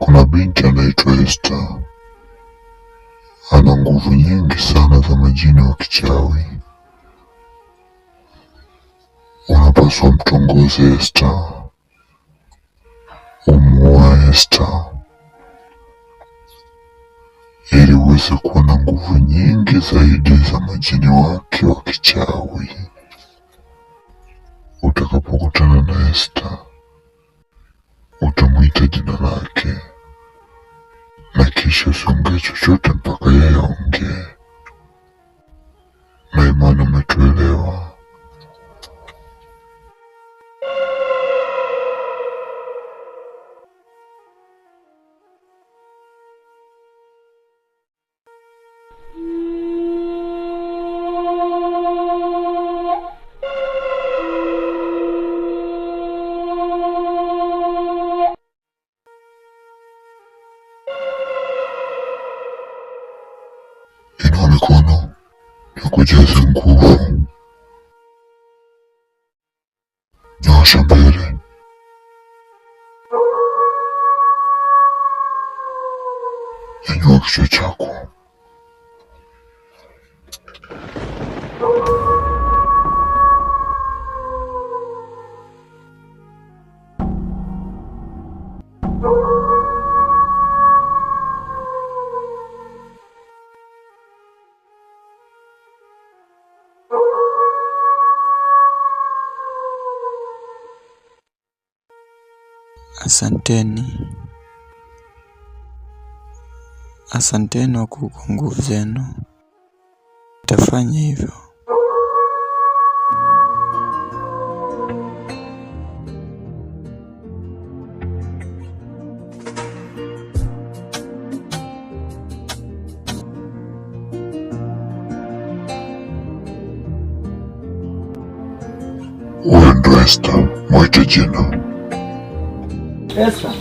Kuna binti anaitwa Esther. Ana nguvu nyingi sana za majini wa kichawi. Unapaswa mtongoze Esther, umuoe Esther ili uweze kuwa na nguvu nyingi zaidi za majini wake wa kichawi. Utakapokutana na Esther, utamuita jina lake na kisha usiongee chochote mpaka yeye aongee. Na imani umetuelewa? Inua mikono na kujaza nguvu. Nyosha mbele. Nyanyua kichwa chako. Asanteni wakuu kwa nguvu zenu. Nitafanya hivyo. Huyo ndo Esther, mwite jina. Esther.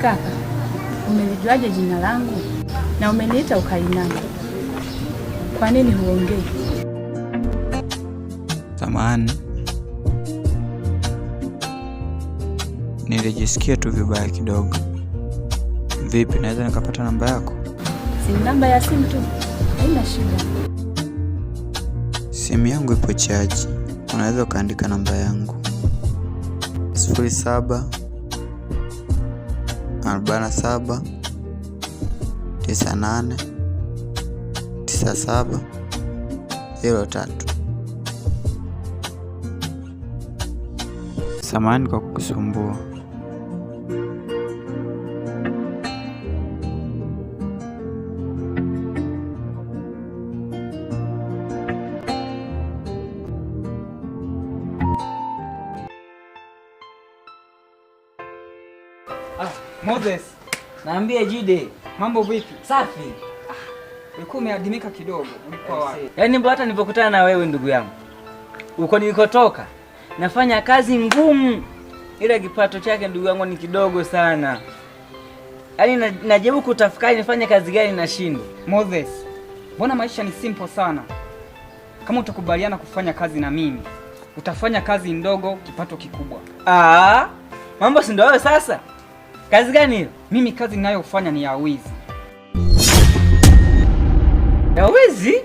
Kaka, umenijuaje jina langu na umeniita ukainama? Kwa nini huongei? Samahani, nilijisikia tu vibaya kidogo. Vipi, naweza nikapata namba yako? Si namba ya simu tu, haina shida. Simu yangu ipo chaji, unaweza ukaandika namba yangu 07 47 98 97 03. Samahani kwa kukusumbua. Moses, Naambia Jide, mambo vipi? safi. Ulikuwa umeadimika kidogo, ulikuwa wapi? Yaani mbona hata nilipokutana na wewe ndugu yangu, uko nilikotoka nafanya kazi ngumu, ila kipato chake ndugu yangu ni kidogo sana. Yaani najaribu kutafakari nifanye kazi gani na shindo. Moses, mbona maisha ni simple sana? Kama utakubaliana kufanya kazi na mimi, utafanya kazi ndogo, kipato kikubwa. Mambo si ndio wewe sasa? Kazi gani hiyo? Mimi kazi ninayofanya ni ya wizi. Ya wizi?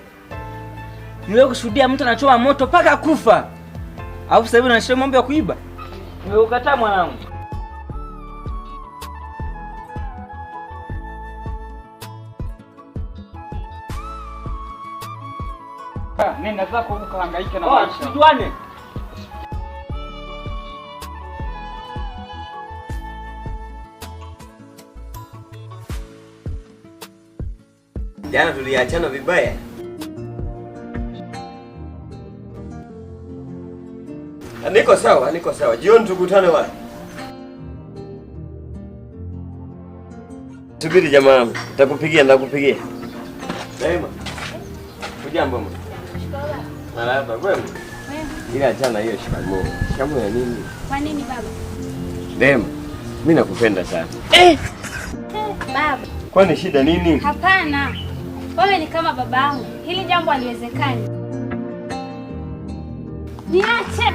Nilio kushuhudia mtu anachoma moto paka kufa. Alafu sasa hivi unashika mambo ya kuiba? Nimeukataa mwanangu. Nenda zako ukahangaike na maisha. Tujuane. Jana tuliachana vibaya. Niko sawa. Jioni tukutane wapi? Subiri jamaa, nitakupigia. Daima. Hujambo mama? Marahaba, kwema? Ila achana hiyo shikamoo. Shikamoo ya nini? Kwa nini baba? Daima, mimi nakupenda sana. Baba. Kwani shida nini? Hapana. Wewe ni kama babangu. hili jambo haliwezekani. Niache.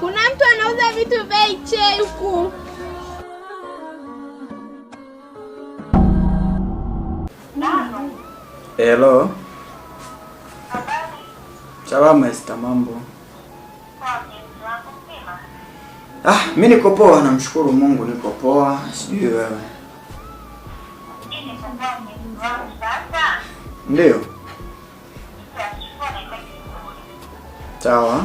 Kuna mtu anauza vitu bei che huku. Hello. Salama Esther, mambo? Mimi niko poa, namshukuru Mungu niko poa. Sijui wewe. Ndio. Sawa.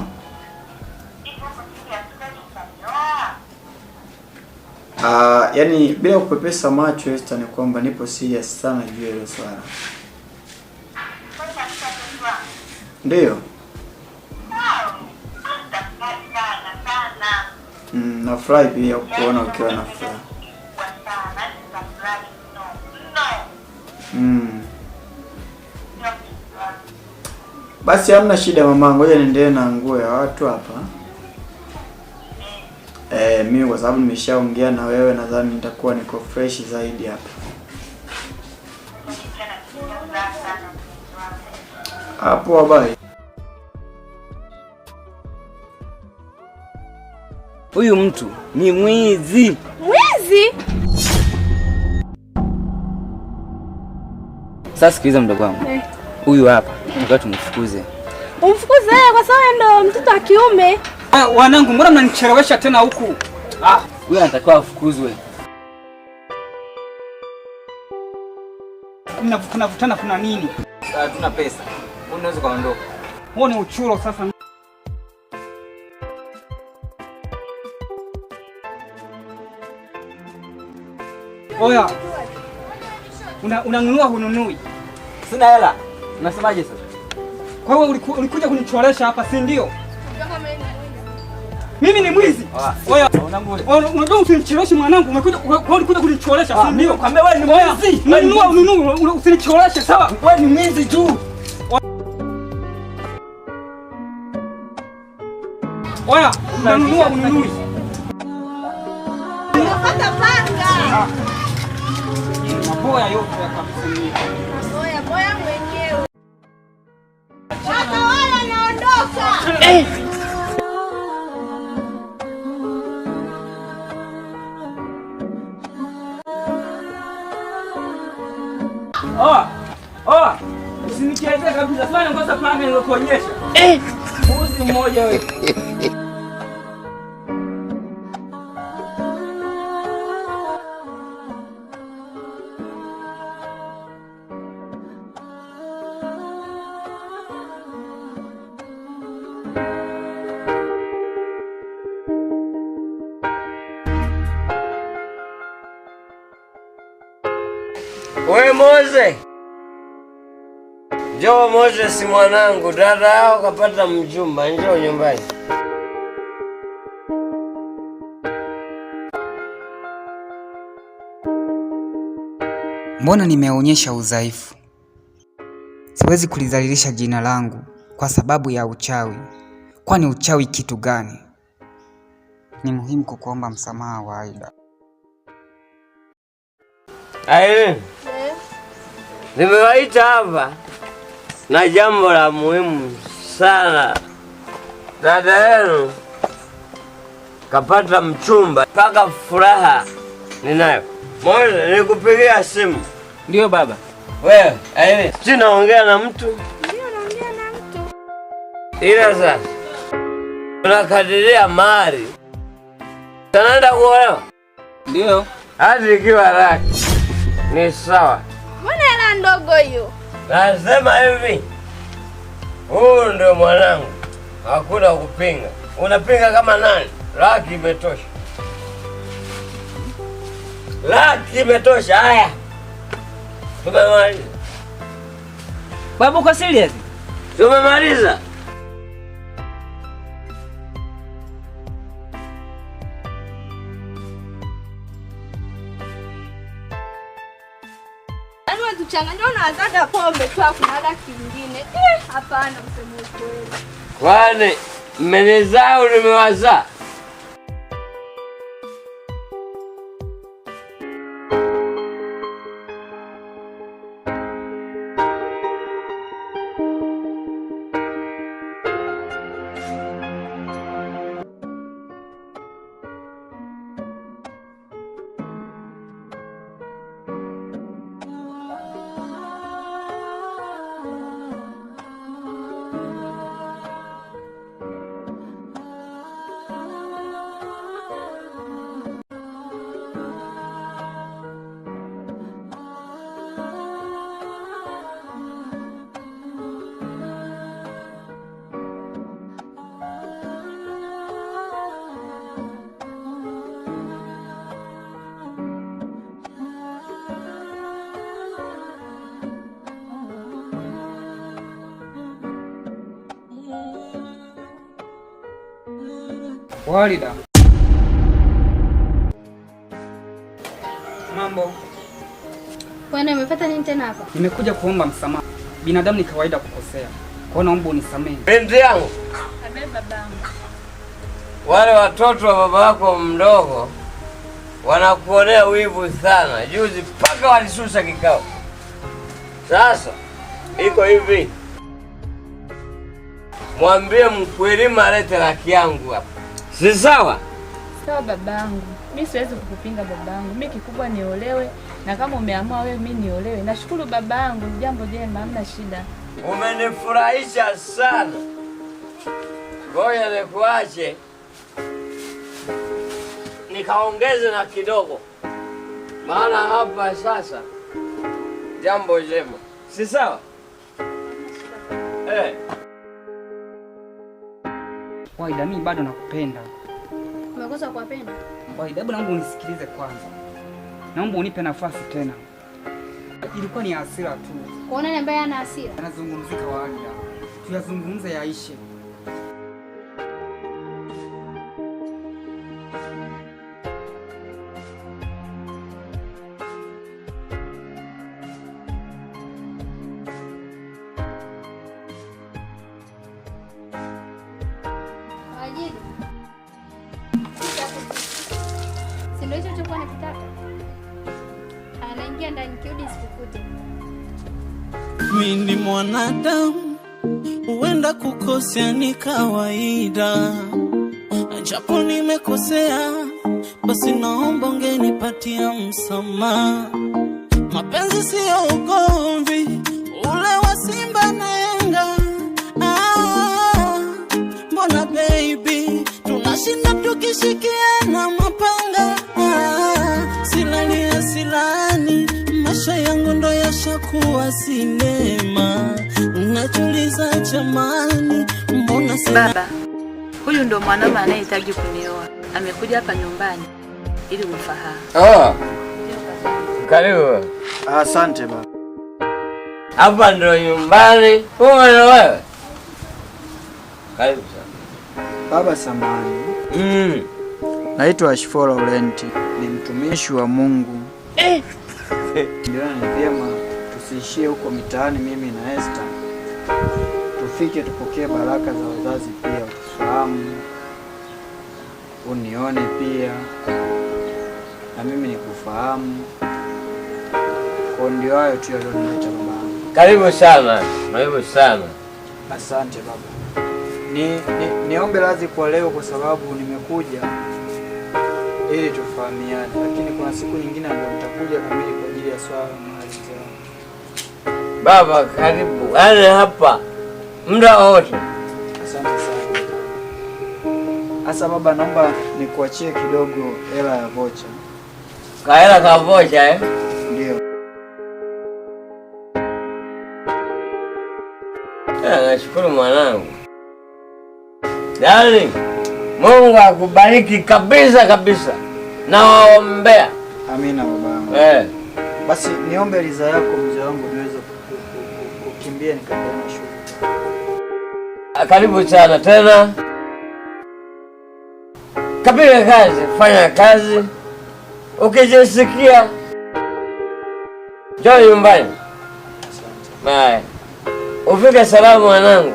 Yaani bila kupepesa macho Esther, ni kwamba nipo serious sana juu ya hilo swala. Ndio. Nafurahi pia kuona ukiwa na furaha. Basi hamna shida mama, ngoja niendelee na nguo ya watu hapa. Mimi kwa sababu nimeshaongea na wewe, nadhani nitakuwa niko fresh zaidi hapa. Hapo bye. Huyu mtu ni mwizi. Mwizi? Sasa sikiliza mdogo wangu. Huyu hapa, nataka tumfukuze. Umfukuze kwa sababu ndo mtoto wa kiume. Wanangu, mbona mnanichelewesha tena huku? Huyu anatakiwa afukuzwe. Kunavutana kuna nini? Hatuna pesa. Unaweza kaondoka. Huo ni uchulo sasa. Oya. Unanunua hununui? Sina hela. Unasemaje sasa? Kwa hiyo ulikuja kunicholesha hapa, si ndio? Mimi ni mwizi. Oya, unajua usinicholeshe mwanangu, ulikuja kunicholesha, si ndio? Kwambia wewe ni mwizi. Ununua, usinicholeshe, sawa? Wewe ni mwizi tu. Oya, unanunua ununui. Unapata panga. Maboya yote kabisa. Boya mwenyewe. Hata wala naondoka. Usinicheze kabisa sana, ngoja panga nilokuonyesha. Mbuzi mmoja wewe. Wewe Moze. Njoo Moze, si mwanangu, dada yao kapata mjumba, njoo nyumbani. Mbona nimeonyesha udhaifu? Siwezi kulidhalilisha jina langu kwa sababu ya uchawi. Kwani uchawi kitu gani? Ni muhimu kukuomba msamaha wa Aida. Nimewaita hapa na jambo la muhimu sana. Dada yenu kapata mchumba, mpaka furaha ninayo. Moja nikupigia simu. Ndio baba. Wewe, si naongea na mtu? Ndio naongea na mtu. Ila sasa tunakadiria mali Tunaenda kuolewa? Ndio. Hadi ikiwa laki ni sawa. Mbona hela ndogo hiyo? Nasema hivi, huyu ndio mwanangu, hakuna kupinga. Unapinga kama nani? Laki imetosha. Laki imetosha. Haya, tumemaliza. Babu, uko serious? Tumemaliza. Tuchanganya na azaga pombe tu hakuna hata kingine. Hapana msemo kweli. Kwani mmenizaa au nimewazaa? Walida. Mambo. Bwana, umepata nini tena hapa? Nimekuja kuomba msamaha. Binadamu ni kawaida kukosea. Kwa hiyo naomba unisamehe. Binti yangu. Amen babangu. Wale watoto wa baba yako mdogo wanakuonea wivu sana. Juzi mpaka walisusa kikao. Sasa iko hivi. Mwambie Mkwilima alete laki yangu hapa. Si sawa? Sawa babangu. Mimi siwezi kukupinga babangu. Mimi kikubwa niolewe, na kama umeamua wewe mimi niolewe. Nashukuru babangu, jambo jema, hamna shida. Umenifurahisha sana. Ngoja nikuache nikaongeze na kidogo, maana hapa sasa jambo jema. Si sawa? Walida, mimi bado nakupenda. Umekosa kuwapenda? Walida, hebu naomba unisikilize kwanza. Naomba unipe nafasi tena. Ilikuwa ni hasira tu. Kwa nani ambaye ana hasira? Anazungumzika Walida. Tuyazungumze yaishe. Wajidi. Si ndio hicho chokuwa nakitaka? Anaingia ndani kirudi sikukute. Mimi ni mwanadamu, huenda kukosea ni kawaida. Japo nimekosea, basi naomba ungenipatia msamaha. Mapenzi sio ugomvi ule wa Simba na Yanga. Mbona baby tunashinda tukishikiana mapanga. Silani maisha yangu ndo yashakuwa sinema. Unajuliza jamani, mbona Baba, huyu ndo mwanaume anayehitaji kunioa. Amekuja hapa nyumbani ili umfahamu. Karibu. Asante baba. Hapa ndo nyumbani. Wewe. Karibu sana. Baba samani. Naitwa Ashfora Laurent, ni mtumishi wa Mungu. Ndio ni vyema tusiishie huko mitaani mimi na Esther. Tufike tupokee baraka za wazazi pia, ufahamu. Unione pia na mimi nikufahamu. Kwa ndio hayo tu yalionileta baba. Karibu sana. Karibu sana. Asante baba. Niombe radhi kwa leo kwa sababu nimekuja ili tufahamiane, lakini kuna siku nyingine ndio nitakuja kamili kwa ajili ya swala mali zangu. Baba karibu. Hapa muda wote. Asante sana. Sasa baba, naomba nikuachie kidogo hela ya vocha. Kahela ka vocha eh? Ndio. Nashukuru mwanangu. Darling, Mungu akubariki kabisa kabisa. Nawaombea. Amina babangu. Basi niombe ridhaa yako mzee wangu niweze kukimbia nikaendelea na shughuli. Karibu sana tena. Kapiga kazi, fanya kazi. Ukijisikia njoo nyumbani. Bye. Ufike salamu mwanangu.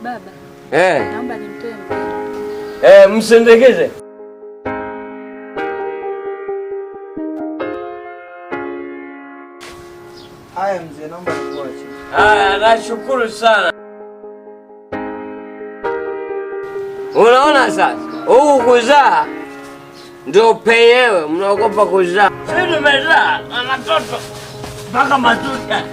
Baba. Naomba nimtoe mgeni. Msindikize. Haya mzee, naomba nikuache. Nashukuru sana. Unaona sasa, huu kuzaa ndio penyewe mnaogopa kuzaa. Sisi tumezaa na watoto mpaka matuta.